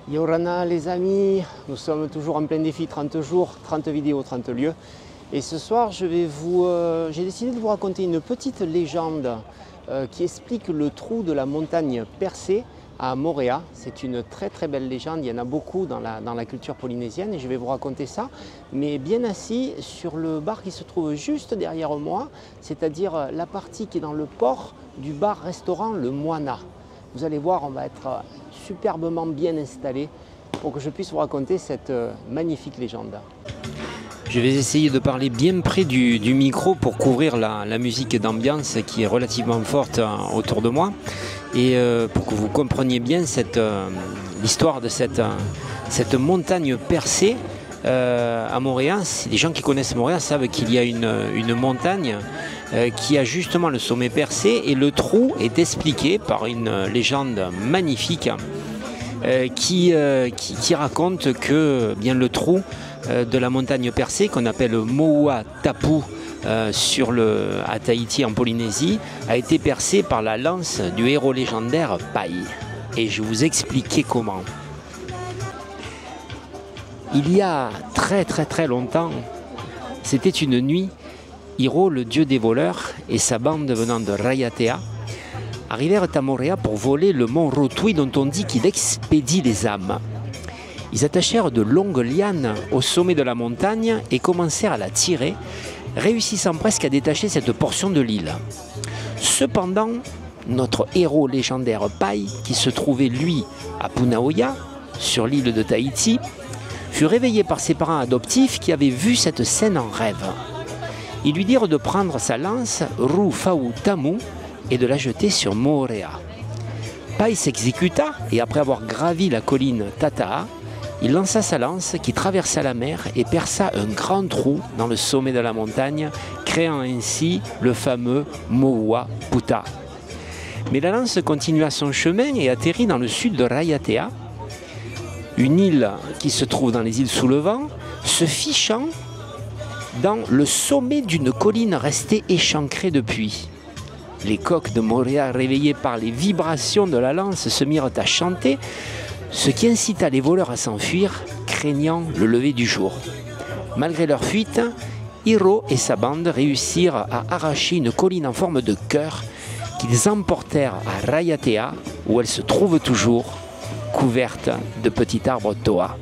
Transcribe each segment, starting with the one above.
Yorana les amis, nous sommes toujours en plein défi 30 jours, 30 vidéos, 30 lieux. Et ce soir, j'ai décidé de vous raconter une petite légende qui explique le trou de la montagne percée à Moorea. C'est une très belle légende, il y en a beaucoup dans la culture polynésienne et je vais vous raconter ça, mais bien assis sur le bar qui se trouve juste derrière moi, c'est-à-dire la partie qui est dans le port du bar-restaurant Le Moana. Vous allez voir, on va être superbement bien installé pour que je puisse vous raconter cette magnifique légende. Je vais essayer de parler bien près du micro pour couvrir la musique d'ambiance qui est relativement forte autour de moi et pour que vous compreniez bien l'histoire de cette montagne percée à Moorea. Les gens qui connaissent Moorea savent qu'il y a une montagne qui a justement le sommet percé et le trou est expliqué par une légende magnifique qui raconte que bien le trou de la montagne percée qu'on appelle Moua Tapu à Tahiti en Polynésie a été percé par la lance du héros légendaire Pai. Et je vais vous expliquer comment. Il y a très longtemps, c'était une nuit, Hiro, le dieu des voleurs, et sa bande venant de Raiatea arrivèrent à Moorea pour voler le mont Rotui dont on dit qu'il expédie les âmes. Ils attachèrent de longues lianes au sommet de la montagne et commencèrent à la tirer, réussissant presque à détacher cette portion de l'île. Cependant, notre héros légendaire Pai, qui se trouvait lui à Punaoia, sur l'île de Tahiti, fut réveillé par ses parents adoptifs qui avaient vu cette scène en rêve. Ils lui dirent de prendre sa lance Ru Fau Tamu et de la jeter sur Moorea. Pai s'exécuta et après avoir gravi la colline Tataa, il lança sa lance qui traversa la mer et perça un grand trou dans le sommet de la montagne, créant ainsi le fameux Moua Puta. Mais la lance continua son chemin et atterrit dans le sud de Raiatea, une île qui se trouve dans les îles sous le vent, se fichant dans le sommet d'une colline restée échancrée depuis. Les coqs de Moorea, réveillés par les vibrations de la lance, se mirent à chanter, ce qui incita les voleurs à s'enfuir, craignant le lever du jour. Malgré leur fuite, Hiro et sa bande réussirent à arracher une colline en forme de cœur qu'ils emportèrent à Raiatea, où elle se trouve toujours, couverte de petits arbres toa.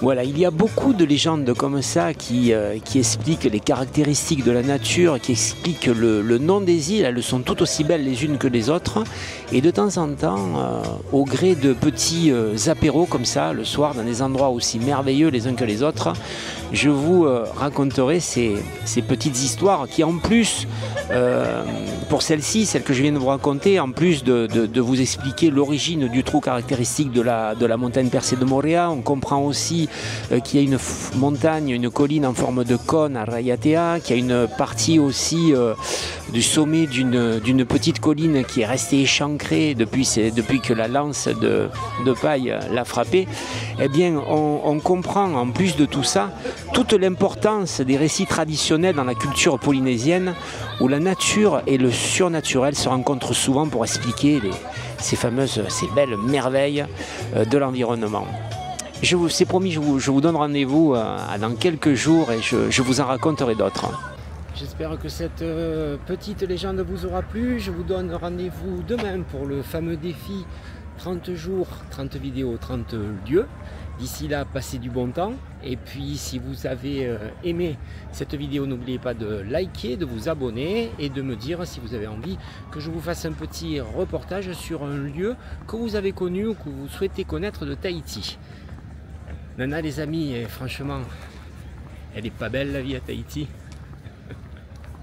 Voilà, il y a beaucoup de légendes comme ça qui expliquent les caractéristiques de la nature, qui expliquent le nom des îles. Elles sont toutes aussi belles les unes que les autres. Et de temps en temps, au gré de petits apéros comme ça, le soir, dans des endroits aussi merveilleux les uns que les autres, je vous raconterai ces petites histoires qui, en plus, pour celle-ci, celle que je viens de vous raconter, en plus de vous expliquer l'origine du trou caractéristique de la montagne percée de Moorea, on comprend aussi qu'il y a une montagne, une colline en forme de cône à Raiatea, qu'il y a une partie aussi du sommet d'une petite colline qui est restée échancrée depuis que la lance de Pai l'a frappée. Eh bien, on comprend en plus de tout ça toute l'importance des récits traditionnels dans la culture polynésienne où la nature et le surnaturel se rencontrent souvent pour expliquer ces belles merveilles de l'environnement. C'est promis, je vous donne rendez-vous dans quelques jours et je vous en raconterai d'autres. J'espère que cette petite légende vous aura plu. Je vous donne rendez-vous demain pour le fameux défi 30 jours, 30 vidéos, 30 lieux. D'ici là, passez du bon temps. Et puis, si vous avez aimé cette vidéo, n'oubliez pas de liker, de vous abonner et de me dire si vous avez envie que je vous fasse un petit reportage sur un lieu que vous avez connu ou que vous souhaitez connaître de Tahiti. Nana les amis, et franchement, elle est pas belle la vie à Tahiti.